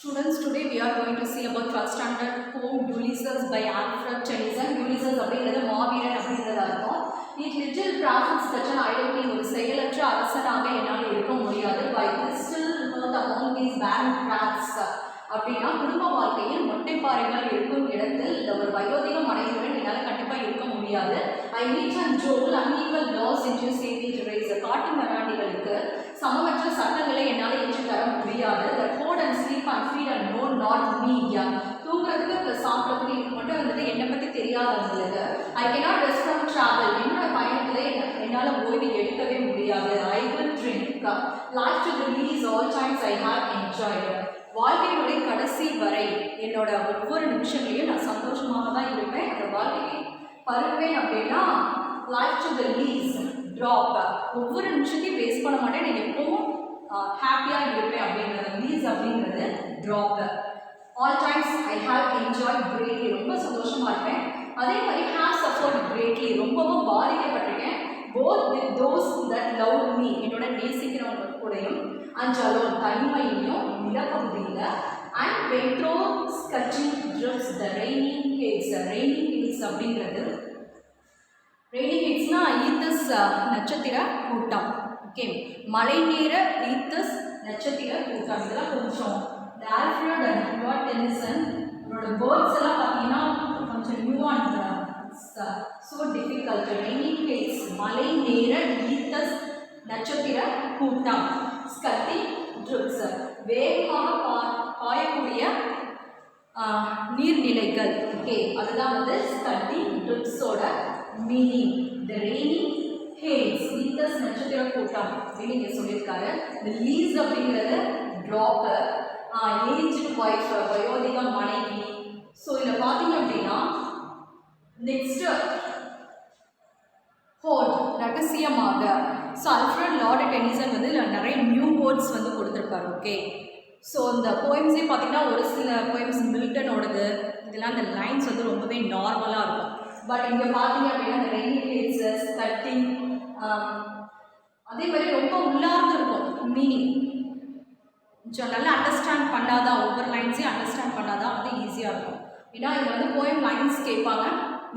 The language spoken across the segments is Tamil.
Students, today we are going to see about 12th standard poem Ulysses by Alfred Tennyson. Ulysses அப்படிங்கிறது மாவீரன் அப்படிங்கிறதா இருக்கும். It little profits such an identity ஒரு செயலற்ற அரசனாக என்னால் இருக்க முடியாது. By this still not among these barren tracts அப்படின்னா குடும்ப வாழ்க்கையில் மொட்டைப்பாறைகள் இருக்கும் இடத்தில் ஒரு வயோதிக மனைவியுடன் என்னால் கண்டிப்பாக இருக்க முடியாது. I meet and Joel unequal laws into saving to raise காட்டு மராண்டிகளுக்கு சமமற்ற சட்டங்களை என்னால் ஏற்று தர முடியாது. The code and sleep and feed and know not me. தூங்குறதுக்கு ப்ளஸ் சாப்பிட்றதுக்கு இது மட்டும் வந்துட்டு என்னை பற்றி தெரியாதவங்களுக்கு I cannot rest from travel. என்னோட பயணத்தில் என்னால் ஓய்வு எடுக்கவே முடியாது. I will drink life to the least all times I have enjoyed. வாழ்க்கையுடைய கடைசி வரை என்னோட ஒவ்வொரு நிமிஷங்களையும் நான் சந்தோஷமாக தான் இருப்பேன். அந்த வாழ்க்கையை பருவேன் அப்படின்னா life to the lees drop ஒவ்வொரு நிமிஷத்தையும் வேஸ்ட் பண்ண மாட்டேன். நான் எப்பவும் ஹாப்பியாக இருப்பேன் அப்படிங்கிறது லீஸ் அப்படிங்கிறது drop. All times I have enjoy greatly ரொம்ப சந்தோஷமாக இருப்பேன். அதே மாதிரி ஹாவ் சஃபர்ட் கிரேட்லி ரொம்பவும் பாதிக்கப்பட்டிருக்கேன். Both with those that love me என்னோட நேசிக்கிறவங்க கூடயும் அஞ்சாலும் தனிமையிலையும் நிலப்பகுதியில் and when through scudding drifts the raining hills. Raining hills அப்படிங்கிறது ரெய்னிங் ஹில்ஸ்னா ஈத்தஸ் நட்சத்திர கூட்டம். ஓகே, மழை நேர ஈத்தஸ் நட்சத்திர கூட்டம். இதெல்லாம் கொஞ்சம் இந்த ஆல்ஃப்ரட் டெனிசன் அவரோட வேர்ட்ஸ் எல்லாம் பார்த்தீங்கன்னா கொஞ்சம் new and so difficult. Raining hills மழை நேர ஈத்தஸ் நட்சத்திர கூட்டம். ஸ்கட்டி ட்ரிப்ஸ் வேகமாக பாயக்கூடிய நீர்நிலைகள். ஓகே, அதுதான் வந்து ஸ்கட்டி ட்ரிப்ஸோட மீனிங். த ரெய்னிங் ஹில்ஸ் ஈத்தஸ் நட்சத்திர கூட்டம் அப்படின்னு இங்கே சொல்லியிருக்காரு. இந்த லீஸ் அப்படிங்கிறது ட்ராப்பு, ஏஜ்டு ஒய்ஃப் வயோதிக மனைவி. ஸோ இதில் பார்த்தீங்க அப்படின்னா நெக்ஸ்ட்டு ஹோட் ரகசியமாக. ஸோ அல்ஃப்ரட் லார்ட் டெனிசன் வந்து இதில் நிறைய நியூ வேர்ட்ஸ் வந்து கொடுத்துருப்பாரு. ஓகே, ஸோ இந்த போயம்ஸே பார்த்தீங்கன்னா ஒரு சில போயம்ஸ் மில்டனோடது இதெல்லாம் இந்த லைன்ஸ் வந்து ரொம்பவே நார்மலாக இருக்கும். பட் இங்கே பார்த்தீங்க அப்படின்னா இந்த ரெய்னி ஹில்ஸ் கட்டிங் அதே மாதிரி ரொம்ப உள்ளார்ந்து இருக்கும் மீனிங். கொஞ்சம் நல்லா அண்டர்ஸ்டாண்ட் பண்ணாதான் ஒவ்வொரு லைன்ஸையும் அண்டர்ஸ்டாண்ட் பண்ணாதான் வந்து ஈஸியாக இருக்கும். ஏன்னா இது வந்து போயம் லைன்ஸ் கேட்பாங்க.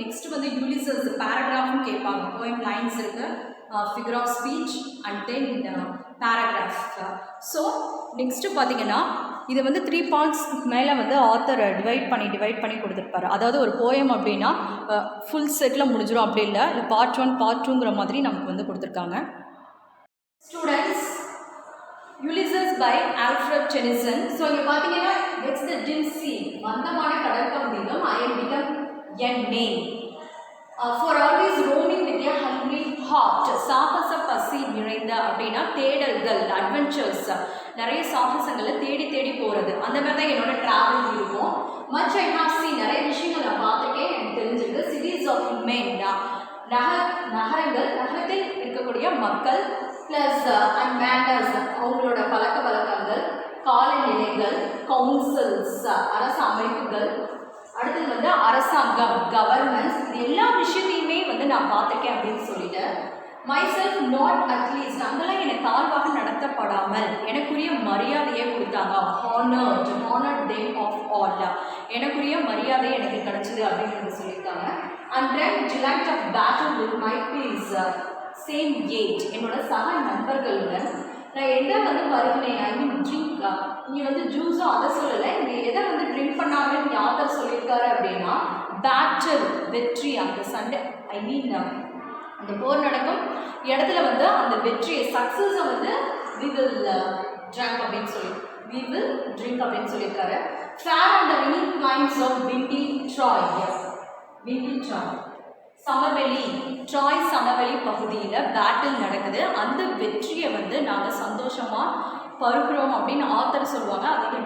நெக்ஸ்ட் வந்து யூலிசஸ் பேராகிராஃப்னு கேட்பாங்க. போயம் லைன்ஸ் இருக்கு, figure of speech and then paragraph. So next பார்த்தீங்கன்னா இது வந்து 3 பார்ட்ஸ் மேலே வந்து ஆத்தர் டிவைட் பண்ணி கொடுத்துருப்பாரு. அதாவது ஒரு போயம் அப்படின்னா ஃபுல் செட்டில் முடிஞ்சிடும் அப்படி இல்லை, இல்லை பார்ட் 1 பார்ட் 2ங்கிற மாதிரி நமக்கு வந்து கொடுத்துருக்காங்க. Students, Ulysses by Alfred Tennyson. So இங்கே பார்த்தீங்கன்னா நெக்ஸ்ட் த டிம் சி மந்தமான கடற்பகுதியிலும் I am become an name for always roaming with a hungry heart. சாகச பசி நிறைந்த அப்படின்னா தேடல்கள், அட்வென்ச்சர்ஸ், நிறைய சாகசங்களை தேடி தேடி போகிறது. அந்த மாதிரி தான் என்னோட ட்ராவல் இருக்கும். மச் ஐ ஹாவ் சீன் நிறைய விஷயங்கள் நான் பார்த்துட்டே எனக்கு தெரிஞ்சிருக்கு. சிட்டிஸ் ஆஃப் மென் நகரங்கள், நகரத்தில் இருக்கக்கூடிய மக்கள் ப்ளஸ் அண்ட் மேனர்ஸ் அவங்களோட பழக்க வழக்கங்கள், காலநிலைகள், கவுன்சில்ஸ் அரசு அமைப்புகள், அடுத்தது வந்து அரசாங்கம் கவர்மெண்ட்ஸ், இது எல்லா விஷயத்தையுமே வந்து நான் பார்த்துருக்கேன் அப்படின்னு சொல்லிட்டு மைசெல்ஃப் நாட் அட்லீஸ்ட் அங்கெல்லாம் எனக்கு தாழ்வாக நடத்தப்படாமல் எனக்குரிய மரியாதையை கொடுத்தாங்க. ஹானர்ட் தேம் ஆஃப் ஆல் எனக்குரிய மரியாதை எனக்கு கிடைச்சிது அப்படின்னு சொல்லியிருக்காங்க. And then delight of battle with my peers same age என்னோட சக நண்பர்களுடன் நான் எதை வந்து பருகினேன். ஐ மீன் ட்ரிங்க். இங்கே வந்து ஜூஸும் அதை சொல்லலை. இங்கே எதை வந்து ட்ரிங்க் பண்ணாங்கன்னு யார் சொல்லியிருக்காரு அப்படின்னா பேட்டில் வெற்றி, அந்த சண்டை ஐ மீன் அந்த போர் நடக்கும் இடத்துல வந்து அந்த வெற்றியை சக்ஸஸை வந்து வி வில் ட்ரிங்க் அப்படின்னு சொல்லியிருக்காரு. Fair and winning claims of windy Troy சமவெளி ட்ராய் சமவெளி பகுதியில் பேட்டில் நடக்குது. அந்த வெற்றியை வந்து நாங்கள் சந்தோஷமாக பருகிறோம் அப்படின்னு ஆத்தர் சொல்லுவாங்க. அதுக்கு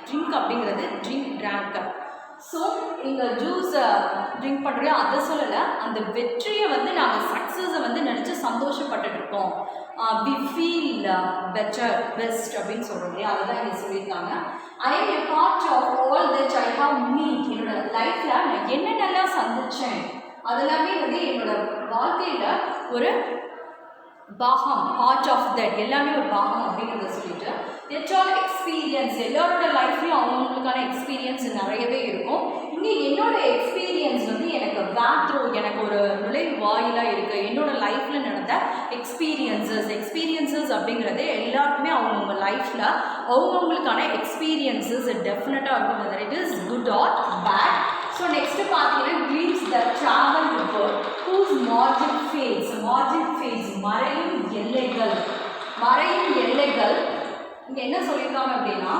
ட்ரிங்க் அப்படிங்கிறது ட்ராங்க். ஸோ இங்கே ஜூஸ் ட்ரிங்க் பண்ணுறியோ அதை சொல்லலை, அந்த வெற்றியை வந்து நாங்கள் சக்ஸஸை வந்து நினச்சி சந்தோஷப்பட்டுருக்கோம். வி ஃபீல் பெஸ்ட் அப்படின்னு சொல்கிறோம் இல்லையா, அதை தான் இங்கே சொல்லியிருக்காங்க. I am a part of all that I have meet. என்னோட லைஃப்பில் நான் என்னென்னலாம் சந்தித்தேன் அதெல்லாமே வந்து என்னோட வாழ்க்கையில் ஒரு பாகம், பார்ட் ஆஃப் தட் எல்லாமே ஒரு பாகம் அப்படிங்கிறத சொல்லிட்டு என்ஜாய் எக்ஸ்பீரியன்ஸ். எல்லாரோட லைஃப்லையும் அவங்களுக்கான எக்ஸ்பீரியன்ஸ் நிறையவே இருக்கும். இங்கே என்னோட எக்ஸ்பீரியன்ஸ் வந்து எனக்கு பேத்ரூ, எனக்கு ஒரு நுழைவாயிலாக இருக்குது. என்னோட லைஃப்பில் நடந்த எக்ஸ்பீரியன்சஸ் அப்படிங்கிறது எல்லாருக்குமே அவங்கவுங்க லைஃப்பில் அவங்கவுங்களுக்கான எக்ஸ்பீரியன்சஸ் டெஃபினட்டாக இருக்கும், whether it is good or bad. So next பார்த்தீங்கன்னா glimpse the travel river whose margin fades. மறையும் எல்லைகள். இங்கே என்ன சொல்லியிருக்காங்க அப்படின்னா,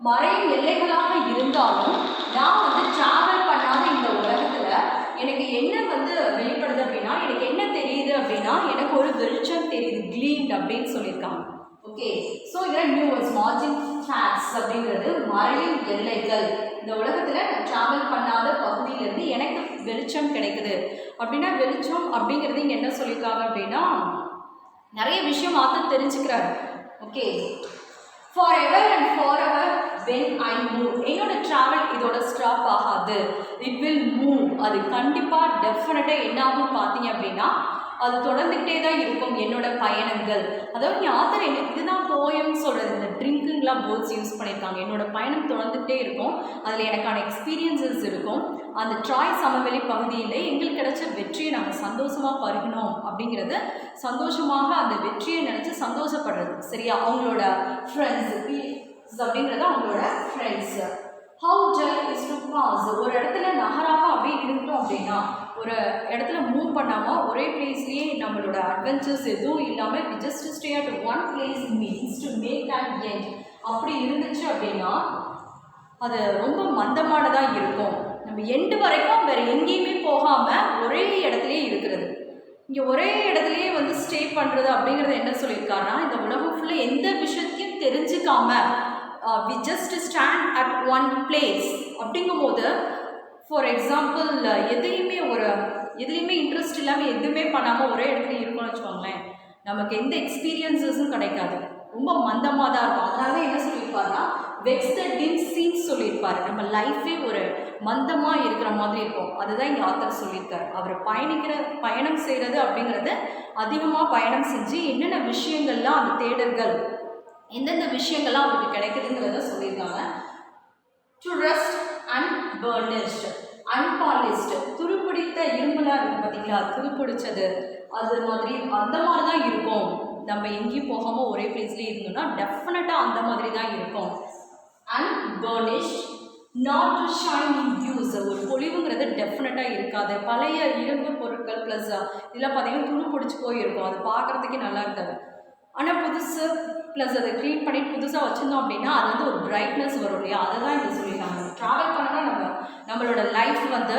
மறையும் எல்லைகளாக இருந்தாலும் நான் வந்து ட்ராவல் பண்ணாத இந்த உலகத்தில் எனக்கு என்ன வந்து வெளிப்படுது அப்படின்னா, எனக்கு என்ன தெரியுது அப்படின்னா, எனக்கு ஒரு வெளிச்சம் தெரியுது, க்ளீம்ட் அப்படின்னு சொல்லியிருக்காங்க. ஓகே, ஸோ இதில் நியூ வேர்ட்ஸ் மார்ஜின் ஃபேக்ட்ஸ் அப்படிங்கிறது மறையும் எல்லைகள். இந்த உலகத்தில் நான் ட்ராவல் பண்ணாத பகுதியிலேருந்து எனக்கு வெளிச்சம் கிடைக்குது அப்படின்னா, வெளிச்சம் அப்படிங்கிறது இங்கே என்ன சொல்லியிருக்காங்க அப்படின்னா, நிறைய விஷயம் மாற்ற தெரிஞ்சுக்கிறாரு. Okay, forever and forever when I move. என்னோட ட்ராவல் இதோட ஸ்டாப் ஆகாது, இட் வில் மூவ். அது கண்டிப்பாக டெஃபினட்டாக என்ன ஆகும் பார்த்தீங்க அப்படின்னா, அது தொடர்ந்துக்கிட்டே தான் இருக்கும் என்னோட பயணங்கள். அதாவது ஆத்தர் என்ன இதுதான் போயம்னு சொல்கிறது, இந்த ட்ரிங்க்குங்கெலாம் வேர்ட்ஸ் யூஸ் பண்ணியிருக்காங்க. என்னோட பயணம் தொடர்ந்துகிட்டே இருக்கும், அதில் எனக்கான எக்ஸ்பீரியன்சஸ் இருக்கும். அந்த ட்ராய் சமவெளி பகுதியில் எங்களுக்கு கிடைச்ச வெற்றியை நாங்கள் சந்தோஷமாக பருகணும் அப்படிங்கிறது, சந்தோஷமாக அந்த வெற்றியை நினச்சி சந்தோஷப்படுறது. சரியா, அவங்களோட ஃப்ரெண்ட்ஸ் அப்படிங்கிறது அவங்களோட friends. How dull is to pause. ஒரு இடத்துல நகராமல் அப்படியே இருந்தோம் அப்படின்னா, ஒரு இடத்துல மூவ் பண்ணாமல் ஒரே பிளேஸ்லேயே நம்மளோட அட்வென்ச்சர்ஸ் எதுவும் இல்லாமல் we just stay at one place means to make and end. அப்படி இருந்துச்சு அப்படின்னா அது ரொம்ப மந்தமானதாக இருக்கும். நம்ம எண்டு வரைக்கும் வேறு எங்கேயுமே போகாமல் ஒரே இடத்துலையே இருக்கிறது. இங்கே ஒரே இடத்துலையே வந்து ஸ்டே பண்ணுறது அப்படிங்கிறது என்ன சொல்லியிருக்காருன்னா, இந்த உலகம் ஃபுல்லாக எந்த விஷயத்தையும் தெரிஞ்சுக்காம we just stand at one place அப்படிங்கும்போது, ஃபார் எக்ஸாம்பிள் எதுலேயுமே இன்ட்ரெஸ்ட் இல்லாமல் எதுவுமே பண்ணாமல் ஒரே இடத்துல இருக்கணும்னு வச்சுக்கோங்களேன், நமக்கு எந்த எக்ஸ்பீரியன்ஸஸும் கிடைக்காது, ரொம்ப மந்தமாக தான் இருக்கும். அதனால என்ன சொல்லியிருப்பாருன்னா, வெக்ஸ் த டிம் சீன்ஸ் சொல்லியிருப்பார். நம்ம லைஃபே ஒரு மந்தமாக இருக்கிற மாதிரி இருக்கும். அதுதான் இங்கே ஆத்தர் சொல்லியிருக்காரு. அவர் பயணம் செய்கிறது அப்படிங்கிறது, அதிகமாக பயணம் செஞ்சு என்னென்ன விஷயங்கள்லாம் அந்த தேடல்கள், எந்தெந்த விஷயங்கள்லாம் அவருக்கு கிடைக்குதுங்கிறத சொல்லியிருக்காங்க. டு ரெஸ்ட் அன்பர்னிஷ்ட், அன்பாலிஷ்டு, துருப்பிடித்த இரும்புலாம் இருக்குது பார்த்தீங்களா, துருப்பிடிச்சது அது மாதிரி அந்த மாதிரி தான் இருக்கும். நம்ம எங்கேயும் போகாமல் ஒரே பிளேஸ்லேயே இருந்தோம்னா டெஃபினட்டாக அந்த மாதிரி தான் இருக்கும். Unburnished, not to shine in use. ஒரு பொலிவுங்கிறது டெஃபினட்டாக இருக்காது. பழைய இரும்பு பொருட்கள் ப்ளஸ் இதெல்லாம் பார்த்தீங்கன்னா துரு பிடிச்சி போயிருக்கும், அது பார்க்குறதுக்கே நல்லா இருக்காது. ஆனால் புதுசு ப்ளஸ் அதை க்ளீன் பண்ணி புதுசாக வச்சுருந்தோம் அப்படின்னா அது வந்து ஒரு பிரைட்னஸ் வரும் இல்லையா, அதை தான் இங்கே சொல்லியிருக்காங்க. ட்ராவல் பண்ணோன்னா நம்மளோட லைஃப் வந்து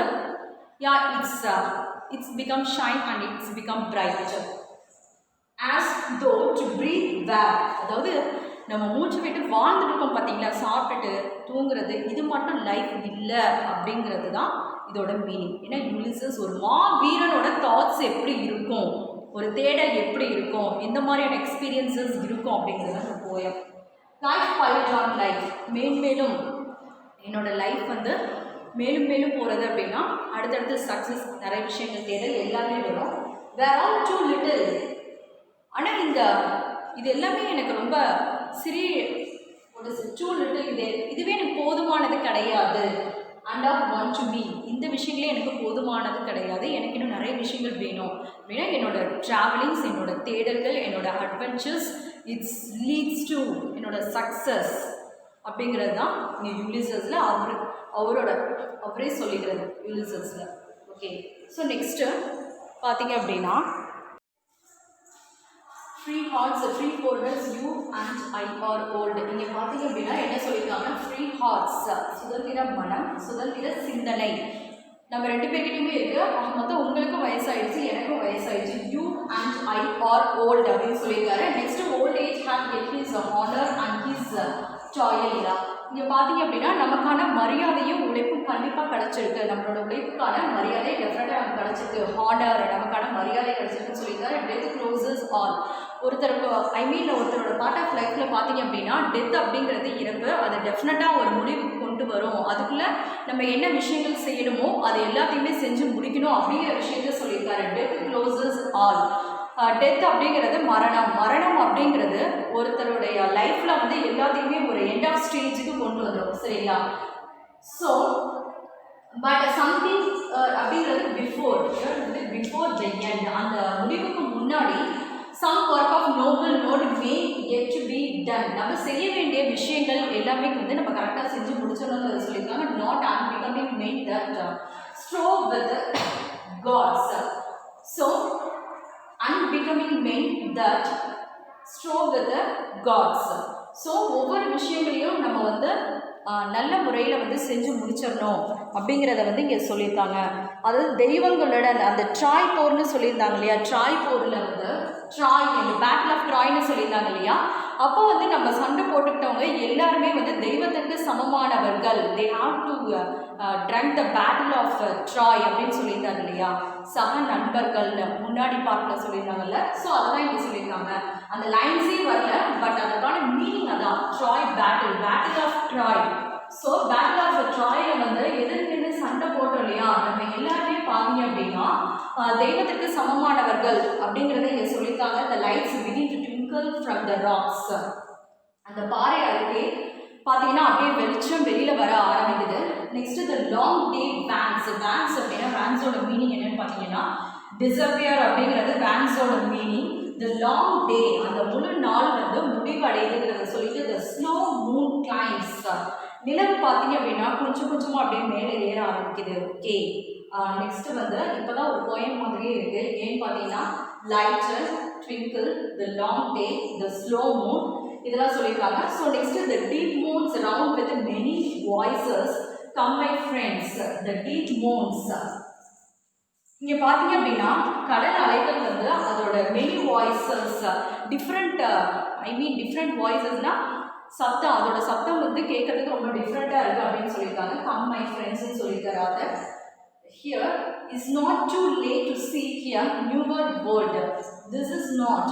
it's become shine and it's become bright as though to breathe back. அதாவது நம்ம மூச்சு விட்டு வாழ்ந்துட்டு இருக்கோம் பார்த்தீங்களா, சாப்பிட்டுட்டு தூங்குறது, இது மட்டும் லைஃப் இல்லை அப்படிங்கிறது தான் இதோட மீனிங். ஏன்னா யுலிசஸ் ஒரு வீரனோட தாட்ஸ் எப்படி இருக்கும், ஒரு தேடல் எப்படி இருக்கும், எந்த மாதிரியான எக்ஸ்பீரியன்ஸஸ் இருக்கும் அப்படிங்கிறது அந்த poem. Life piled on life, மேன்மேலும் என்னோட லைஃப் வந்து மேலும் மேலும் போகிறது அப்படின்னா அடுத்தடுத்து சக்ஸஸ், நிறைய விஷயங்கள் தேடல் எல்லாமே வரும். வேர் ஆல் டூ லிட்டில். ஆனால் இது எல்லாமே எனக்கு ரொம்ப டூ லிட்டில், இதுவே எனக்கு போதுமானது கிடையாது. And half want to me, இந்த விஷயங்களே எனக்கு போதுமானது கிடையாது, எனக்கு இன்னும் நிறைய விஷயங்கள் வேணும் அப்படின்னா என்னோட ட்ராவலிங்ஸ், என்னோட தேடல்கள், என்னோட அட்வென்ச்சர்ஸ், இட்ஸ் லீட்ஸ் டு என்னோட சக்ஸஸ் அப்படிங்கிறது தான் இங்கே யுலிசஸில் அவரே சொல்லிக்கிறது யுலிசஸில். ஓகே, ஸோ நெக்ஸ்ட்டு பார்த்தீங்க அப்படின்னா free hearts, free folders, you and I are old. இங்கே பார்த்தீங்க அப்படின்னா என்ன சொல்லியிருக்காங்க, ஃப்ரீ ஹார்ட்ஸ், சுதந்திர மனம், சுதந்திர சிந்தனை, நம்ம ரெண்டு பேர்கிட்டையுமே இருக்குது. மொத்தம் உங்களுக்கும் வயசாகிடுச்சு, எனக்கும் வயசாகிடுச்சு. You and I are old அப்படின்னு சொல்லியிருக்காரு. Next old age have get his honour and his toil. இங்கே பார்த்தீங்க அப்படின்னா நமக்கான மரியாதையும் உழைப்பும் கண்டிப்பாக கிடச்சிருக்கு. நம்மளோட உழைப்புக்கான மரியாதை டெஃபினட்டாக நமக்கு கிடச்சிருக்கு. ஹானர், நமக்கான மரியாதை கிடச்சிருக்குன்னு சொல்லியிருக்காரு. Death closes all. ஒருத்தரோட பார்ட் ஆஃப் லைஃப்பில் பார்த்தீங்க அப்படின்னா டெத் அப்படிங்கிறது இறப்பு, அது டெஃபினட்டாக ஒரு முடிவுக்கு கொண்டு வரும். அதுக்குள்ளே நம்ம என்ன விஷயங்கள் செய்யணுமோ அது எல்லாத்தையுமே செஞ்சு முடிக்கணும் அப்படிங்கிற விஷயத்த சொல்லியிருக்காரு. Death closes all. டெத் அப்படிங்கிறது மரணம் அப்படிங்கிறது ஒருத்தருடைய லைஃப்பில் வந்து எல்லாத்தையுமே ஒரு எண்ட் ஆஃப் ஸ்டேஜுக்கு கொண்டு வந்துடும், சரிங்களா? ஸோ பட் சம்திங் அப்படிங்கிறது பிஃபோர் த எண்ட், அந்த முடிவுக்கு முன்னாடி some work of noble note may yet to be done. நம்ம செய்ய வேண்டிய விஷயங்கள் எல்லாமே வந்து நம்ம கரெக்டாக செஞ்சு முடிச்சோம்னு சொல்லியிருக்காங்க. not unbecoming men that strove with gods. So unbecoming men that strove with gods. So ஒவ்வொரு விஷயங்களையும் நம்ம வந்து நல்ல முறையில் வந்து செஞ்சு முடிச்சிடணும் அப்படிங்கிறத வந்து இங்கே சொல்லியிருக்காங்க. அதாவது தெய்வங்களோட அந்த ட்ராய் போர்னு சொல்லியிருந்தாங்க இல்லையா, ட்ராய் போரில் வந்து ட்ராய் இந்த பேட்டில் ஆஃப் ட்ராய்னு சொல்லியிருந்தாங்க இல்லையா, அப்போ வந்து நம்ம சண்டை போட்டுக்கிட்டவங்க எல்லாருமே வந்து தெய்வத்துக்கு சமமானவர்கள். They have to drunk the battle of Troy அப்படின்னு சொல்லியிருந்தாங்க இல்லையா, சக நண்பர்கள் முன்னாடி பார்ட்டில் சொல்லியிருந்தாங்கல்ல. ஸோ அதெல்லாம் இங்கே சொல்லியிருக்காங்க. அந்த லைன்ஸே வரல, பட் அதுக்கான மீனிங் அதான், Troy battle of Troy. So battle of ட்ராயில் வந்து எதிர்த்து சண்டை போட்டோம் இல்லையா, நம்ம எல்லாருமே பார்த்தீங்க அப்படின்னா தெய்வத்துக்கு சமமானவர்கள் அப்படிங்கிறத இங்கே சொல்லியிருக்காங்க. The lights begin to twinkle from the rocks. அந்த பாறை அருகே பார்த்தீங்கன்னா அப்படியே வெளிச்சம் வெளியில் வர ஆரம்பிக்குது. Next the long day vans அப்படின்னா வேன்ஸோட மீனிங் என்னன்னு பார்த்தீங்கன்னா டிசப்பியர் அப்படிங்கிறது வேன்ஸோட மீனிங். த லாங் டே அந்த முழு நாள் வந்து முடிவடைதுங்கிறத சொல்லிட்டு த ஸ்னோ மூன் கிளைம்ஸ், நிலவு பார்த்தீங்க அப்படின்னா கொஞ்சம் கொஞ்சமாக அப்படியே மேலே ஏற ஆரம்பிக்குது. ஓகே, நெக்ஸ்ட் வந்து இப்போதான் ஒரு போயம் மாதிரியே இருக்கு. ஏன்னு பார்த்தீங்கன்னா lighter, twinkle, the long day, the slow Moon இதெல்லாம் சொல்லியிருக்காங்க. So next the deep moons round with many voices come my friends. The deep moons இங்கே பார்த்தீங்க அப்படின்னா கடல் அலைகள் வந்து அதோட மெனி வாய்ஸஸ் டிஃப்ரெண்ட் வாய்ஸஸ்னால் சத்தம், அதோட சத்தம் வந்து கேட்கறதுக்கு ரொம்ப டிஃப்ரெண்ட்டாக இருக்குது அப்படின்னு சொல்லியிருக்காங்க. கம் மை ஃப்ரெண்ட்ஸ்ன்னு சொல்லியிருக்காரு. Here is not too late to seek a newer world. This is not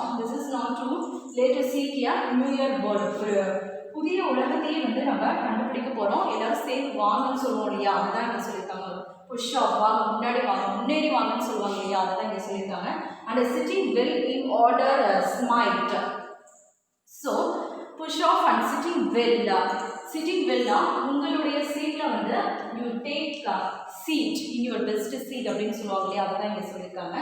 too late to seek a newer world. புதிய உலகத்தையே வந்து நம்ம கண்டுபிடிக்க போகிறோம். எல்லாரும் சேர்ந்து வாங்கன்னு சொல்லுவோம் இல்லையா, அதுதான் இங்கே சொல்லியிருக்காங்க. புஷ் ஆஃப் வாங்க, முன்னேறி வாங்கன்னு சொல்லுவாங்க இல்லையா, அதுதான் இங்கே சொல்லியிருக்காங்க. And sitting well in order smite. So push off and sitting வெல்னா உங்களுடைய சீட்டில் வந்து you take seat in your best seat அப்படின்னு சொல்லுவாங்க இல்லையா, அதுதான் இங்கே சொல்லியிருக்காங்க.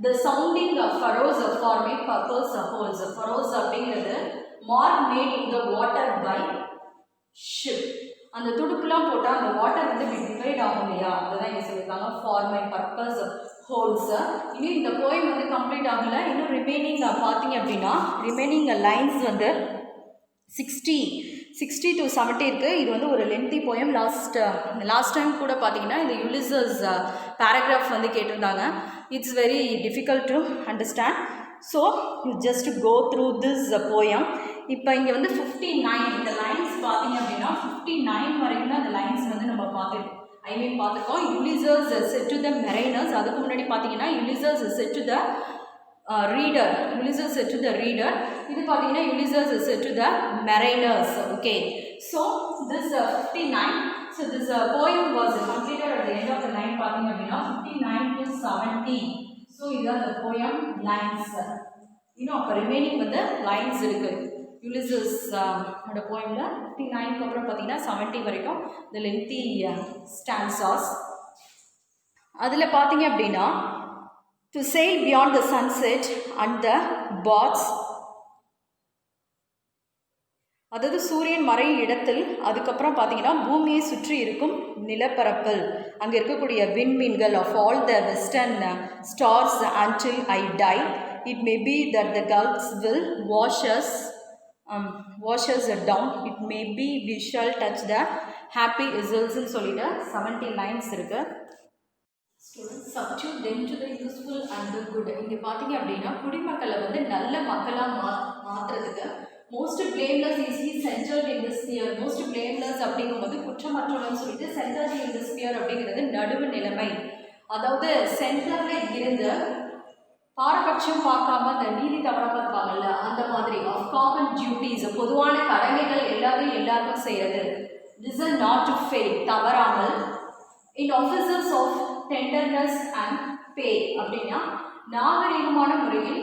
The sounding furrows for my purpose holds. Furrows அப்படிங்கிறது mark made in the water by ship. அந்த துடுப்புலாம் போட்டால் அந்த வாட்டர் வந்து டிவைட் ஆகும் இல்லையா, அதுதான் இங்கே சொல்லியிருக்காங்க. For my purpose holes. இன்னும் இந்த போயம் வந்து கம்ப்ளீட் ஆகலை. இன்னும் ரிமைனிங் பார்த்தீங்க அப்படின்னா ரிமைனிங் லைன்ஸ் வந்து 60 to 70 இருக்குது. இது வந்து ஒரு லென்த்தி போயம். லாஸ்ட் டைம் கூட பார்த்தீங்கன்னா இந்த யுலிசஸ் பேராகிராஃப் வந்து கேட்டிருந்தாங்க. It's very difficult to understand. So you just go through this poem. இப்போ இங்கே வந்து 59 இந்த லைன்ஸ் பார்த்தீங்க அப்படின்னா 59 வரைக்கும் தான் இந்த லைன்ஸ் வந்து நம்ம பார்த்துருக்கோம். Ulysses said to the mariners. அதுக்கு முன்னாடி பார்த்தீங்கன்னா Ulysses said to the reader. Ulysses said to the reader. இது பார்த்தீங்கன்னா Ulysses said to the mariners. Okay, so this 59. So this poem was completed at the end of the line பார்த்தீங்க அப்படின்னா 59 to 70. So இதுதான் the poem lines. இன்னும் அப்போ ரிமைனிங் வந்து லைன்ஸ் இருக்கு. Ulysses ஓட போயம்ல 59க்கு அப்புறம் பார்த்தீங்கன்னா 70 வரைக்கும் the lengthy stanzas. அதில் பார்த்தீங்க அப்படின்னா to sail beyond the sunset and the bots, அதாவது சூரியன் மறையும் இடத்தில், அதுக்கப்புறம் பார்த்தீங்கன்னா பூமியை சுற்றி இருக்கும் நிலப்பரப்பில் அங்கே இருக்கக்கூடிய விண்மீன்கள் of all the western stars until I die. It may be that the gulfs will wash us down. It may be we shall touch the happy isles சொல்லிட்டு 70 லைன்ஸ் இருக்குது. Subdue them to the useful and the good. இங்கே பார்த்தீங்க அப்படின்னா குடிமக்களை வந்து நல்ல மக்களாக மாற்றுறதுக்கு most blameless is he centred in this sphere. Most blameless அப்படிங்கும்போது குற்றமற்றவன்னு சொல்லிட்டு சென்டர்ட் இன் திஸ் ஸ்பியர் அப்படிங்கிறது நடுவு நிலைமை. அதாவது சென்டரில் இருந்து பாரபட்சம் பார்க்காம அந்த நீதி தவறாக இருப்பாங்கல்ல, அந்த மாதிரி ஆஃப் காமன் டியூட்டிஸ் பொதுவான கடமைகள் எல்லாருக்கும் செய்கிறது. லிசன் நாட் டு ஃபெயில் தவறாமல். In officers of tenderness and pay அப்படின்னா நாகரீகமான முறையில்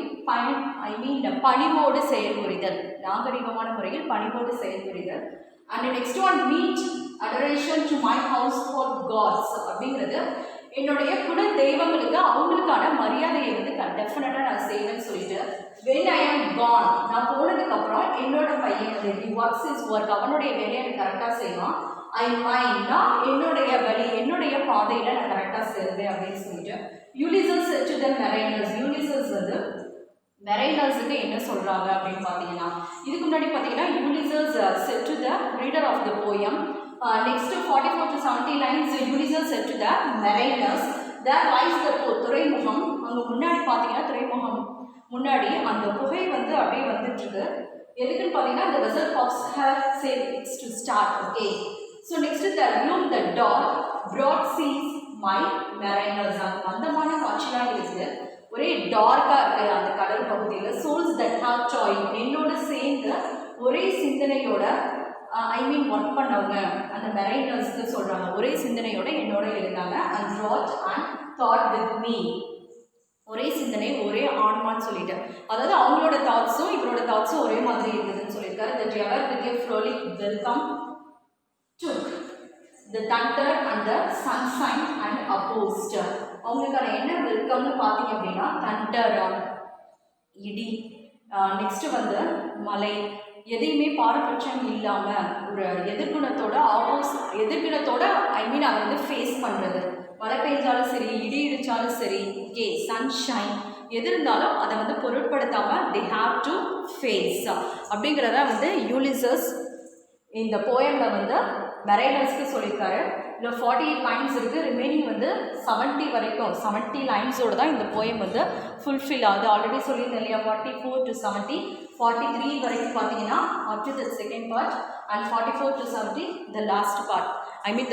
பணிவோடு செயல்புரிதல், நாகரிகமான முறையில் பணிவோடு செயல்புரிதல். And next one meet adoration to my house for gods அப்படிங்கிறது என்னுடைய குல தெய்வங்களுக்கு அவங்களுக்கான மரியாதையை வந்து டெஃபினட்டாக நான் செய்வேன்னு சொல்லிட்டு வென் ஐ ஆம் கான், நான் போனதுக்கப்புறம் என்னோட பையன் ஹி ஒர்க்ஸ் இஸ் ஒர்க், அவனுடைய வேலையை எனக்கு கரெக்டாக செய்வான். ஐ மைண்ட்னா என்னுடைய வழி என்னுடைய பாதையில் நான் கரெக்டாக செய்வேன் அப்படின்னு சொல்லிட்டு Ulysses to the mariners. Ulysses வந்து மெரைனர்ஸுக்கு என்ன சொல்கிறாங்க அப்படின்னு பார்த்தீங்கன்னா, இதுக்கு முன்னாடி பார்த்தீங்கன்னா Ulysses said to the reader of the poem. Next 44 to 70 lines Ulysses said to the mariners, there lies the port, துறைமுகம். அங்கே முன்னாடி பார்த்தீங்கன்னா துறைமுகம் முன்னாடி அந்த புகை வந்து அப்படியே வந்துட்டு இருக்கு. எதுக்குன்னு பார்த்தீங்கன்னா the vessel puffs have said it's to start. Okay, so next the gloom, the dark broad seas my mariners. அந்தமான காட்சியாக இருக்குது, ஒரே டார்க்காக இருக்குது அந்த கடல் பகுதியில். souls that have joy, என்னோட சேர்ந்து ஒரே சிந்தனையோட ஒர்க் பண்ணவங்க அந்த மெரைனர்ஸ்க்கு சொல்கிறாங்க, ஒரே சிந்தனையோட என்னோட இருந்தாங்க. And wrought and thought with me, ஒரே சிந்தனை ஒரே ஆன்மான்னு சொல்லிட்டு, அதாவது அவங்களோட தாட்ஸும் இவரோட தாட்ஸும் ஒரே மாதிரி இருந்ததுன்னு சொல்லியிருக்காரு. that ever with a frolic welcome took the thunder and the sunshine and opposed. அவங்களுக்கான என்ன வெல்கம்னு பார்த்தீங்க அப்படின்னா தண்டர் இடி, நெக்ஸ்ட்டு வந்து மலை, எதையுமே பாரபட்சம் இல்லாமல் ஒரு எதிர்குணத்தோட எதிர்குணத்தோட அதை வந்து ஃபேஸ் பண்ணுறது. மழை பெஞ்சாலும் சரி, இடி இடித்தாலும் சரி, ஓகே சன்ஷைன் எது இருந்தாலும் அதை வந்து பொருட்படுத்தாமல் they have to face அப்படிங்கிறத வந்து யூலிசஸ் இந்த போயமில் வந்து மெரைனர்ஸ்க்கு சொல்லியிருக்காரு. இதில் 48 லைன்ஸ் இருக்குது, ரிமைனிங் வந்து 70 வரைக்கும் 70 லைன்ஸோடு தான் இந்த போயம் வந்து ஃபுல்ஃபில் ஆகுது. ஆல்ரெடி சொல்லியிருந்தேன் இல்லையா, 44 to 70, 43 வரைக்கும் பார்த்தீங்கன்னா up to the second part and 44 to 70 the last part,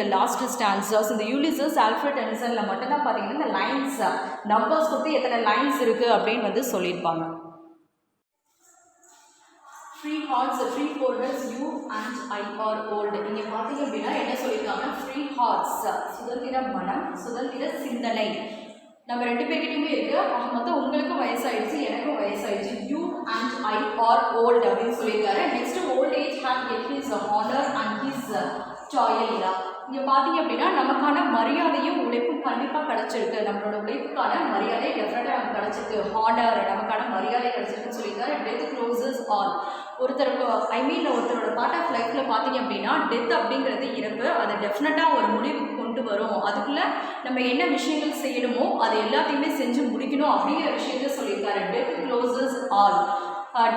the last stanzas. இந்த யூலிசஸ் ஆல்ஃப்ரட் டெனிசனில் மட்டும்தான் பார்த்தீங்கன்னா இந்த லைன்ஸ் நம்பர்ஸ் கொடுத்து எத்தனை லைன்ஸ் இருக்குது அப்படின்னு வந்து சொல்லியிருப்பாங்க. Free hearts, free folders, you and I are old. இங்கே பார்த்தீங்க அப்படின்னா என்ன சொல்லியிருக்காங்க, ஃப்ரீ ஹார்ட்ஸ் சுதந்திர மனம், சுதந்திர சிந்தனை நம்ம ரெண்டு பேர்கிட்டையுமே இருக்குது. மொத்தம் உங்களுக்கும் வயசாகிடுச்சு, எனக்கும் வயசாகிடுச்சு. You and I are old அப்படின்னு சொல்லியிருக்காரு. Next old age have get his honour and his toil. இங்கே பார்த்தீங்க அப்படின்னா நமக்கான மரியாதையும் உழைப்பும் கண்டிப்பாக கிடச்சிருக்கு. நம்மளோட உழைப்புக்கான மரியாதை டெஃபினட்டாக நமக்கு கிடச்சிருக்கு. ஹானர் நமக்கான மரியாதை கிடச்சிருக்குன்னு சொல்லியிருக்காரு. Death closes all. ஒருத்தருக்கு ஒருத்தரோட பார்ட் ஆஃப் லைஃப்பில் பார்த்தீங்க அப்படின்னா டெத் அப்படிங்கிறது இறப்பு, அதை டெஃபினட்டாக ஒரு முடிவுக்கு கொண்டு வரும். அதுக்குள்ளே நம்ம என்ன விஷயங்கள் செய்யணுமோ அதை எல்லாத்தையுமே செஞ்சு முடிக்கணும் அப்படிங்கிற விஷயத்த சொல்லியிருக்காரு. Death closes all.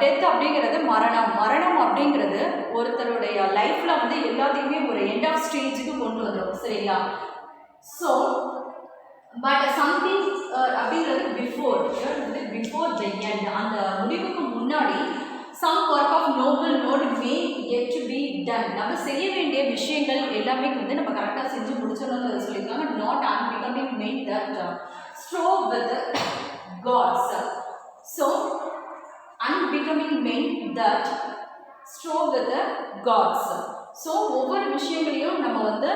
டெத் அப்படிங்கிறது மரணம் அப்படிங்கிறது ஒருத்தருடைய லைஃப்பில் வந்து எல்லாத்தையுமே ஒரு எண்ட் ஆஃப் ஸ்டேஜுக்கு கொண்டு வந்துடும், சரிங்களா? ஸோ பட் சம்திங் அப்படிங்கிறது பிஃபோர் த எண்ட், அந்த முடிவுக்கு முன்னாடி some work of noble note may yet to be done. நம்ம செய்ய வேண்டிய விஷயங்கள் எல்லாமே வந்து நம்ம கரெக்டாக செஞ்சு முடிச்சோம்னு சொல்லியிருக்காங்க. not unbecoming men that strove with gods. so unbecoming men that strove with gods. So ஒவ்வொரு விஷயங்களையும் நம்ம வந்து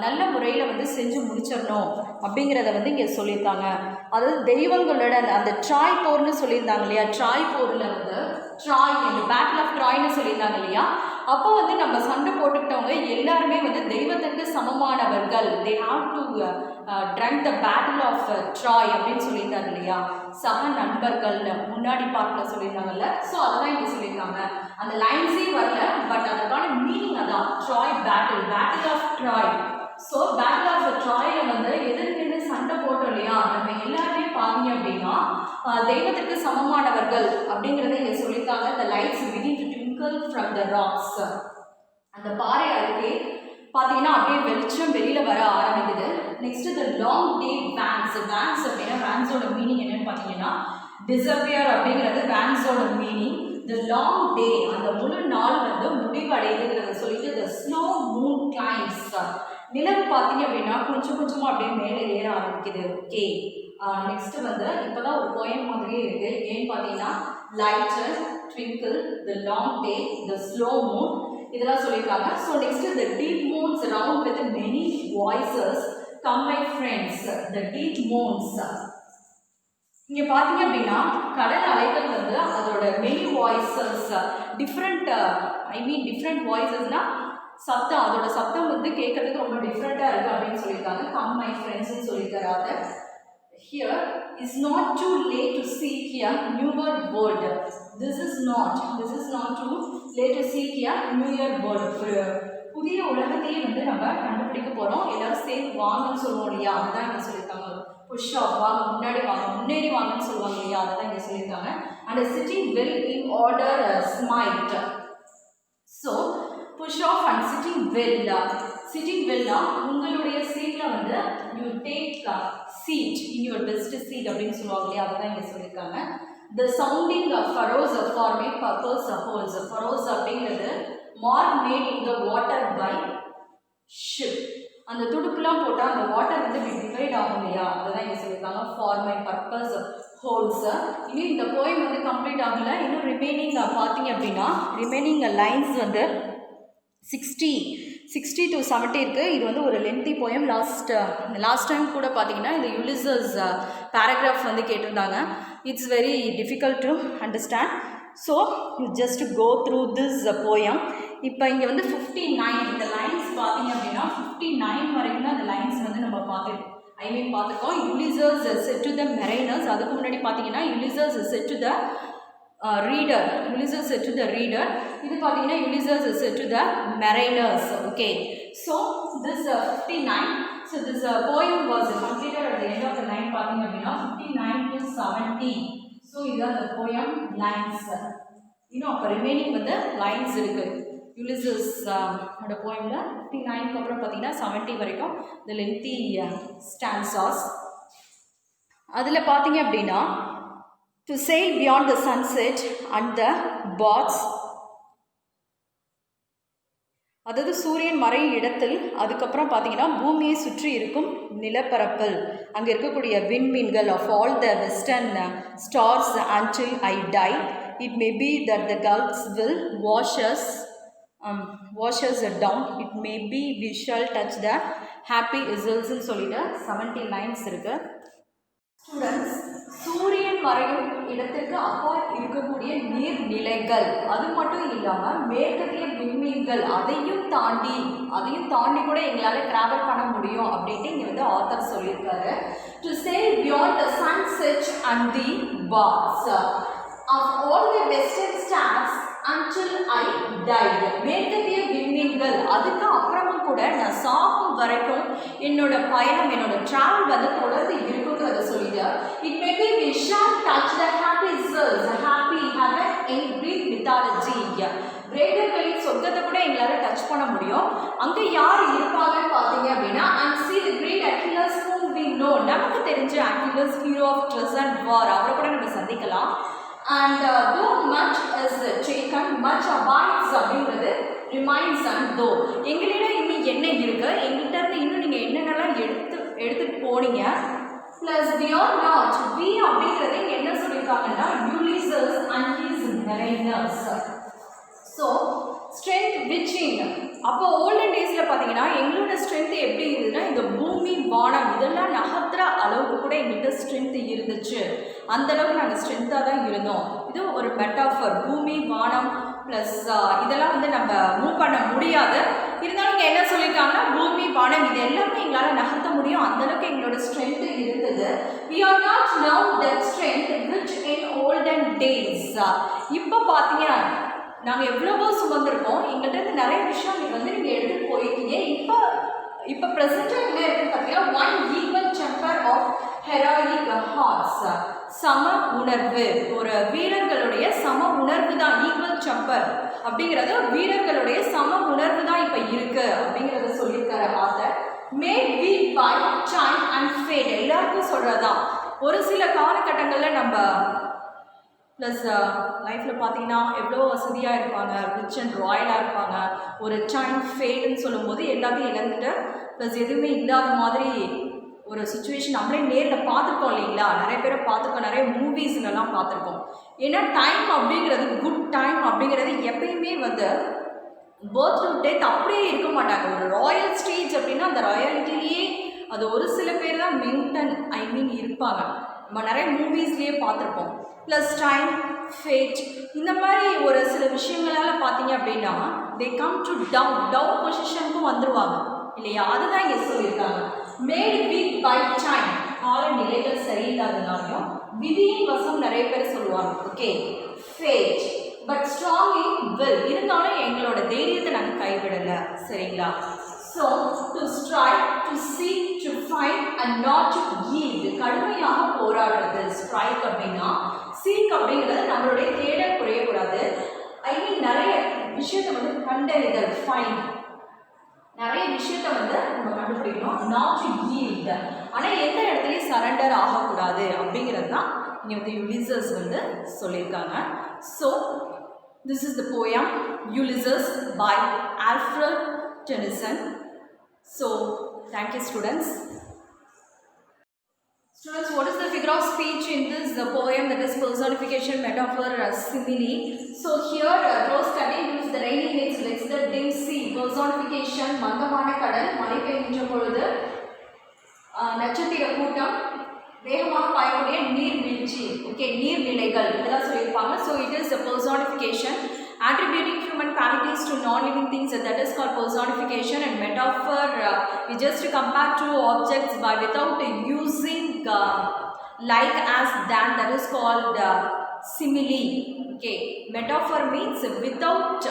நல்ல முறையில் வந்து செஞ்சு முடிச்சிடணும் அப்படிங்கிறத வந்து இங்கே சொல்லியிருக்காங்க. அதாவது தெய்வங்களோட அந்த ட்ராய் போர்னு சொல்லியிருந்தாங்க இல்லையா, ட்ராய் போரில் வந்து ட்ராய் இந்த பேட்டில் ஆஃப் ட்ராய்னு சொல்லியிருந்தாங்க இல்லையா, அப்போ வந்து நம்ம சண்டை போட்டுக்கிட்டவங்க எல்லாருமே வந்து தெய்வத்துக்கு சமமானவர்கள். They have to drunk the battle of Troy அப்படின்னு சொல்லியிருந்தாங்க இல்லையா, சக நண்பர்கள் முன்னாடி பார்ட்டில் சொல்லியிருந்தாங்கல்ல. ஸோ அதெல்லாம் இங்கே சொல்லியிருக்காங்க. அந்த லைன்ஸே வரல, பட் அதுக்கான மீனிங் அதான், Troy battle of Troy. So battle of ட்ராயில் வந்து எதிர்த்து சண்டை போட்டோம் இல்லையா, நம்ம எல்லாருமே பார்த்தீங்க அப்படின்னா தெய்வத்திற்கு சமமானவர்கள் அப்படிங்கிறத இங்கே சொல்லியிருக்காங்க. The lights begin to twinkle from the rocks. அந்த பாறை அருகே பார்த்தீங்கன்னா அப்படியே வெளிச்சம் வெளியில் வர ஆரம்பிக்குது. Next the long day vans அப்படின்னா வேன்ஸோட மீனிங் என்னன்னு பார்த்தீங்கன்னா டிசப்பியர் அப்படிங்கிறது வேன்ஸோட மீனிங். த லாங் டே அந்த முழு நாள் வந்து முடிவடைதுங்கிறத சொல்லிட்டு த ஸ்னோ மூன் கிளைம்ஸ். நிலவு பார்த்தீங்க அப்படின்னா கொஞ்சம் கொஞ்சமாக அப்படியே மேலே ஏற ஆரம்பிக்குது. ஓகே, நெக்ஸ்ட்டு வந்து இப்போ தான் ஒரு போயம் மாதிரியே இருக்குது. ஏன்னு பார்த்தீங்கன்னா lighter, twinkle, the long day, the slow Moon இதெல்லாம் சொல்லியிருக்காங்க. So next the deep moons round with many voices come my friends. The deep moons இங்கே பார்த்தீங்க அப்படின்னா கடல் அலைகள் வந்து அதோட மெனி வாய்ஸஸ் டிஃப்ரெண்ட் டிஃப்ரெண்ட் வாய்ஸஸ்னால் சத்தம், அதோட சத்தம் வந்து கேட்கறதுக்கு ரொம்ப டிஃப்ரெண்ட்டாக இருக்குது அப்படின்னு சொல்லியிருக்காங்க. கம் மை ஃப்ரெண்ட்ஸ்ன்னு சொல்லியிருக்காரு. Here is not too late to seek a newer world. This is not too late to seek a newer world. புதிய உலகத்தையே வந்து நம்ம கண்டுபிடிக்க போகிறோம். எல்லாரும் சேர்ந்து வாங்கன்னு சொல்லுவோம் இல்லையா, அதுதான் இங்கே சொல்லியிருக்காங்க. புஷ் ஆஃப், வாங்க, முன்னாடி வாங்க, முன்னேறி வாங்கன்னு சொல்லுவாங்க இல்லையா, அதுதான் இங்கே சொல்லியிருக்காங்க. And sitting well in order smite. So push off and sitting well. Sitting வெல்லா உங்களுடைய சீட்டில் வந்து you take seat in your best seat அப்படின்னு சொல்லுவாங்க இல்லையா, அதுதான் இங்கே சொல்லியிருக்காங்க. The sounding furrows for my purpose holds. Furrows அப்படிங்கிறது mark made in the water by ship. அந்த துடுப்புலாம் போட்டால் அந்த வாட்டர் வந்து டிவைட் ஆகும் இல்லையா, அதுதான் இங்கே சொல்லியிருக்காங்க. Format purpose holes. இன்னும் இந்த போயம் வந்து கம்ப்ளீட் ஆகலை. இன்னும் ரிமைனிங் பார்த்தீங்க அப்படின்னா ரிமைனிங் லைன்ஸ் வந்து 60 to 70 இருக்குது. இது வந்து ஒரு லென்த்தி போயம். லாஸ்ட் டைம் கூட பார்த்தீங்கன்னா இந்த யுலிசஸ் பேராகிராஃப் வந்து கேட்டிருந்தாங்க. It's very difficult to understand. So you just go through this poem. இப்போ இங்கே வந்து 59 இந்த லைன்ஸ் பார்த்தீங்க அப்படின்னா 59 வரைக்கும் தான் இந்த லைன்ஸ் வந்து நம்ம பார்த்துருக்கோம். Ulysses said to the mariners. அதுக்கு முன்னாடி பார்த்தீங்கன்னா Ulysses said to the reader. Ulysses said to the reader. இது பார்த்தீங்கன்னா Ulysses said to the mariners. Okay. So this 59. So this poem was completed at the end of the line. பார்த்தீங்க அப்படின்னா 59 to 70. So இதுதான் the poem lines. இன்னும் அப்போ ரிமைனிங் வந்து லைன்ஸ் இருக்கு. Ulysses ஓட போயம்ல 59க்கு அப்புறம் பார்த்தீங்கன்னா 70 வரைக்கும் the lengthy stanzas. அதில் பார்த்தீங்க அப்படின்னா to sail beyond the sunset and the baths, அதாவது சூரியன் மறையும் இடத்தில், அதுக்கப்புறம் பார்த்தீங்கன்னா பூமியை சுற்றி இருக்கும் நிலப்பரப்பில் அங்கே இருக்கக்கூடிய விண்மீன்கள் of all the western stars until I die. It may be that the gulfs will wash us down. It may be we shall touch the happy isles ன்னு சொல்லிட்டு 70 லைன்ஸ் இருக்கு. ஸ்டூடெண்ட்ஸ், சூரியன் மறையும் இடத்திற்கு அப்பால் இருக்கக்கூடிய நீர்நிலைகள், அது மட்டும் இல்லாமல் மேற்கத்திய விண்மீன்கள், அதையும் தாண்டி கூட எங்களால் ட்ராவல் பண்ண முடியும் அப்படின்ட்டு இங்கே வந்து ஆத்தர் சொல்லியிருக்காரு. To sail beyond the sunset and the baths of all the western stars until I died. மேற்கத்திய விண்மீன்கள், அதுக்கு அப்புறமும் கூட நான் சாகும் வரைக்கும் என்னோட பயணம், என்னோட டிராவல் வந்து தொடர்ந்து இருக்குங்கிறத சொல்லிட்டு, it may be we shall touch the happy souls, happy heaven in Greek mythology. கிரேக்கர்களின் சொர்க்கத்தை கூட எங்களால் டச் பண்ண முடியும். அங்கே யார் இருப்பாங்கன்னு பார்த்தீங்க அப்படின்னா, and see the great Achilles whom we know. நமக்கு தெரிஞ்ச Achilles, hero of Trojan war, அவரை கூட நம்ம சந்திக்கலாம். And though much is taken, much abides அப்படிங்கிறது remains. And though எங்களிடம் இன்னும் என்ன இருக்கு, எங்கள்கிட்ட இருந்து இன்னும் நீங்கள் என்னென்னலாம் எடுத்துட்டு போனீங்க, plus we are not, we அப்படிங்கிறது என்ன சொல்லியிருக்காங்கன்னா Ulysses and his mariners. So strength which in, அப்போ ஓல்டன் டேஸில் பார்த்தீங்கன்னா எங்களோட ஸ்ட்ரென்த் எப்படி இருந்ததுன்னா, இந்த பூமி வானம் இதெல்லாம் நகர்த்துற அளவுக்கு கூட எங்கள்கிட்ட ஸ்ட்ரென்த் இருந்துச்சு. அந்தளவுக்கு நாங்கள் ஸ்ட்ரென்த்தாக தான் இருந்தோம். இது ஒரு மெட்டாஃபர். பூமி வானம் ப்ளஸ் இதெல்லாம் வந்து நம்ம மூவ் பண்ண முடியாது. இருந்தாலும் இங்கே என்ன சொல்லியிருக்காங்கன்னா, பூமி வானம் இது எல்லாமே எங்களால் நகர்த்த முடியும், அந்தளவுக்கு எங்களோட ஸ்ட்ரென்த் இருந்தது. we are not now that strength which in olden days. இப்போ பார்த்தீங்கன்னா நாங்கள் எவ்வளவோ சுமந்திருக்கோம், எங்கள்கிட்ட நிறைய விஷயம் நீங்கள் எடுத்துகிட்டு போயிருக்கீங்க. இப்போ ப்ரெசென்ட்டாக என்ன இருக்குன்னு பார்த்தீங்கன்னா, one equal temper of heroic hearts, சம உணர்வு, ஒரு வீரர்களுடைய சம உணர்வு தான் ஈக்குவல் டெம்பர் அப்படிங்கிறது, வீரர்களுடைய சம உணர்வு தான் இப்போ இருக்குது அப்படிங்கிறத சொல்லியிருக்காரு author. Made weak by time and fate, எல்லாருக்கும் சொல்கிறதான். ஒரு சில காலகட்டங்களில் நம்ம ப்ளஸ் லைஃப்பில் பார்த்தீங்கன்னா எவ்வளோ வசதியாக இருப்பாங்க, ரிச் அண்ட் ராயலாக இருப்பாங்க. ஒரு டைம் ஃபேடுன்னு சொல்லும்போது எல்லாத்தையும் இழந்துட்டு ப்ளஸ் எதுவுமே இல்லாத மாதிரி ஒரு சுச்சுவேஷன் நம்மளே நேரில் பார்த்துருக்கோம் இல்லைங்களா, நிறைய பேரை பார்த்துருக்கோம், நிறைய மூவிஸ்லலாம் பார்த்துருக்கோம். ஏன்னா டைம் அப்படிங்கிறது, குட் டைம் அப்படிங்கிறது எப்பயுமே வந்து பர்த் டு டெத் அப்படியே இருக்க மாட்டாங்க. ஒரு ராயல் ஸ்டேஜ் அப்படின்னா அந்த ராயலிட்டிலேயே அது ஒரு சில பேர் தான் இருப்பாங்க. நம்ம நிறைய மூவிஸ்லேயே பார்த்துருப்போம். ப்ளஸ் டைம், ஃபேட், இந்த மாதிரி ஒரு சில விஷயங்களால் பார்த்தீங்க அப்படின்னா தே கம் டு டவுன் பொசிஷனுக்கும் வந்துடுவாங்க இல்லையா? அதுதான் இங்கே சொல்லியிருக்காங்க. மேட் வீக் பை டைம், கால நிலைகள் சரியில்லாதனாலையும் விதியின் வசம் நிறைய பேர் சொல்லுவாங்க. Okay, fate but strong in will, இருந்தாலும் எங்களோட தைரியத்தை நாங்கள் கைவிடலை. சரிங்களா? So to strike, to seek, to find and not to yield, கடுமையாக போராடுறது. ஸ்ட்ரைக் அப்படின்னா, சீக் அப்படிங்கிறது நம்மளுடைய தேடல் குறையக்கூடாது. ஐ மீன் நிறைய விஷயத்தை வந்து கண்டறிதல், ஃபைண்ட், நிறைய விஷயத்த வந்து நம்ம கண்டுபிடிக்கணும். நாட் டு yield, ஆனால் எந்த இடத்துலையும் சரண்டர் ஆகக்கூடாது அப்படிங்கிறது தான் இங்கே வந்து யுலிசஸ் வந்து சொல்லியிருக்காங்க. So this is the poem Ulysses by Alfred Tennyson. So, thank you students. Students, what is the figure of speech in this poem, that is personification, metaphor, simile? So here, those study use the rainy days, let's the dim sea, personification, மந்தமான கடல், மழை பெய்கின்ற பொழுது, நட்சத்திர கூட்டம், வேகமாக பாயக்கூடிய நீர்வீழ்ச்சி, ஓகே, நீர்நிலைகள் இதெல்லாம் சொல்லியிருப்பாங்க. So it is a personification. Attributing human qualities to non-living things, that is called personification. And metaphor, we just compare two objects by without using like, as, than, that is called simile. Okay, metaphor means without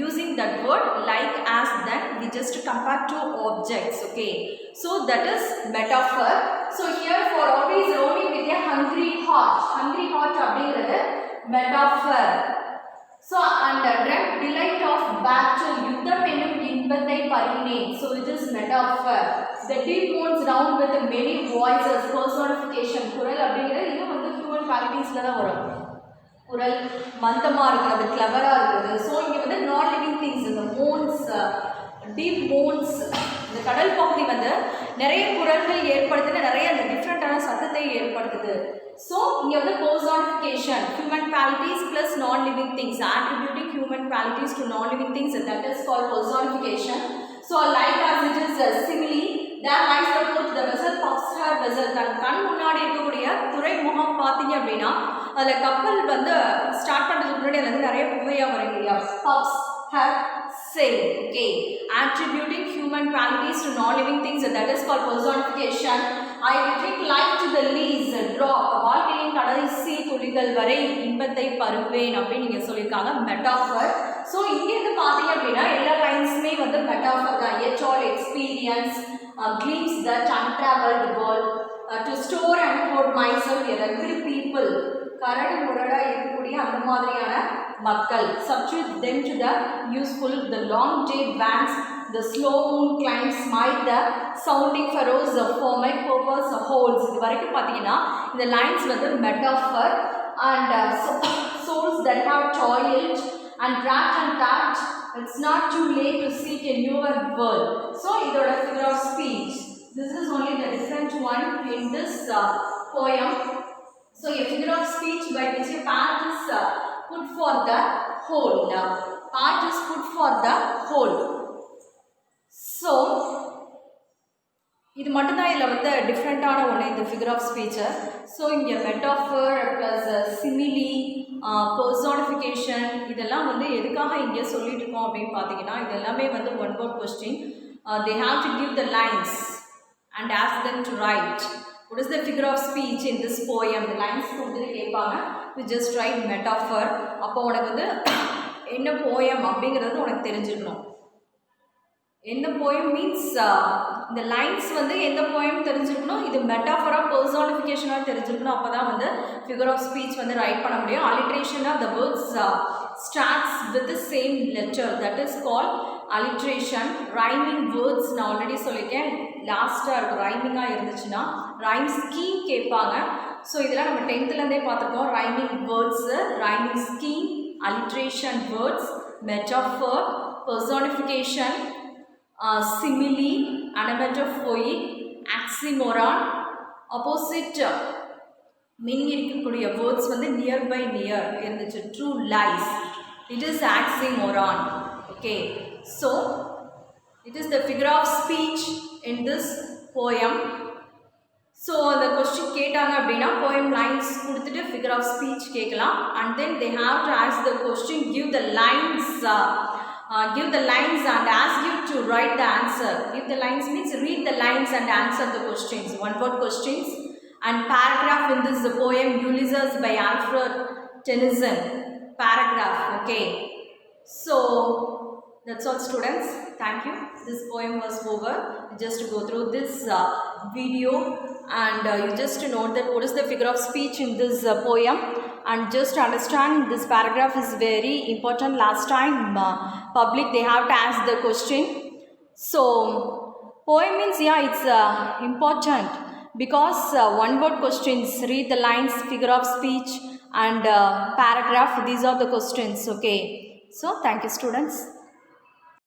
using that word like, as, then, we just compare two objects. Okay, so that is metaphor. So here, for always roaming with a hungry heart அப்படிங்கிறது metaphor. So and dread delight of battle, யுத்தம் என்னும் இன்பத்தை பறினேன். So it is metaphor. The deep moans down with many voices, personification. குரல் அப்படிங்கிறது இது வந்து ஹியூமன் குவாலிட்டிஸ்ல தான் வரும். குரல் மந்தமாக இருக்கிறது, கிளவராக இருக்கிறது. ஸோ இங்கே வந்து நாட் லிவிங் திங்ஸ், இந்த மோன்ஸ், டீப் மோன்ஸ், இந்த கடல் பகுதி வந்து நிறைய குரல்கள் ஏற்படுத்துன, நிறைய அந்த டிஃப்ரெண்ட்டான சத்தத்தை ஏற்படுத்துது. ஸோ இங்கே வந்து personification, human qualities plus non-living things, attributing human qualities to non-living things, that is called personification. So like as it is simile, there lies the port, the vessel puffs her vessel. தன் கண் முன்னாடி இருக்கக்கூடிய துறைமுகம் பார்த்தீங்க அப்படின்னா அதில் கப்பல் வந்து ஸ்டார்ட் பண்ணுறதுக்கு முன்னாடி அதில் வந்து நிறைய புகையாக வரும் இல்லையா? puffs her sail. Okay, attributing human qualities to non-living things, that is called personification. I will take life to the least drop, வாழ்க்கையின் கடைசி துளிகள் வரை இன்பத்தை பருவேன் அப்படின்னு நீங்கள் சொல்லியிருக்காங்க. மெட்டாஃபர். ஸோ இங்கேருந்து பார்த்தீங்க அப்படின்னா எல்லா லைன்ஸுமே வந்து மெட்டாஃபர் தான். H all experience, glimpse that untraveled world, to store and hold myself a rugged people, கரடு முரடா இருக்கக்கூடிய அந்த மாதிரியான மக்கள். Substitute them to the useful, the long day banks, the slow moon climbs, smite the sounding furrows for my purpose holds. இது வரைக்கும் பார்த்தீங்கன்னா இந்த லைன்ஸ் வந்து metaphor and souls that have toiled and trapped and tapped, it's not too late to seek a newer world. So இதோட figure of speech, this is only the different one in this poem. So a figure of speech by which a part is put for the whole. Part is put for the whole. So இது மட்டும் தான் இதில் வந்து டிஃப்ரெண்ட்டான ஒன்று, இந்த ஃபிகர் ஆஃப் ஸ்பீச்சை. ஸோ இங்கே மெட்டாஃபர் ப்ளஸ் சிமிலி, பர்சானிஃபிகேஷன், இதெல்லாம் வந்து எதுக்காக இங்கே சொல்லிட்டு இருக்கோம் அப்படின்னு பார்த்தீங்கன்னா இது எல்லாமே வந்து one word question. They have to give the lines and ask them to right what is the figure of speech in this poem. the lines கொடுத்துட்டு கேட்பாங்க, you just write metaphor. அப்போ உனக்கு வந்து என்ன போயம் அப்படிங்கிறது உனக்கு தெரிஞ்சுக்கணும். என்ன போயம் மீன்ஸ் இந்த லைன்ஸ் வந்து எந்த போயம் தெரிஞ்சுக்கணும், இது மெட்டாஃபராக பர்சானிஃபிகேஷனாக தெரிஞ்சுக்கணும். அப்போ தான் வந்து ஃபிகர் ஆஃப் ஸ்பீச் வந்து ரைட் பண்ண முடியும். அலிட்ரேஷனாக the words starts with the same letter, that is called alliteration. rhyming words நான் ஆல்ரெடி சொல்லியிருக்கேன், லாஸ்ட்டாக இருக்கும் ரைமிங்காக இருந்துச்சுன்னா ரைம் ஸ்கீம் கேட்பாங்க. ஸோ இதெல்லாம் நம்ம 10th பார்த்துருக்கோம். Rhyming words, rhyming scheme, alliteration words, metaphor, personification, simile, anamorphoic, oxymoron, opposite meaning இருக்கக்கூடிய வேர்ட்ஸ் வந்து நியர் பை நியர் இருந்துச்சு. True lies, it is oxymoron. Okay, so it is the figure of speech in this poem. ஸோ அந்த கொஸ்டின் கேட்டாங்க அப்படின்னா poem lines கொடுத்துட்டு figure of speech கேட்கலாம் and then they have to ask the question, give the lines and ask you to write the answer. Give the lines means read the lines and answer the questions, one word questions. And paragraph in this poem Ulysses by Alfred Tennyson, paragraph. Okay, so that's all students, thank you. This poem was over. Just to go through this video and you just to note that what is the figure of speech in this poem, and just understand this paragraph is very important. Last time public they have to ask the question. So poem means it's important because one word questions, read the lines, figure of speech and paragraph, these are the questions. Okay, so thank you students.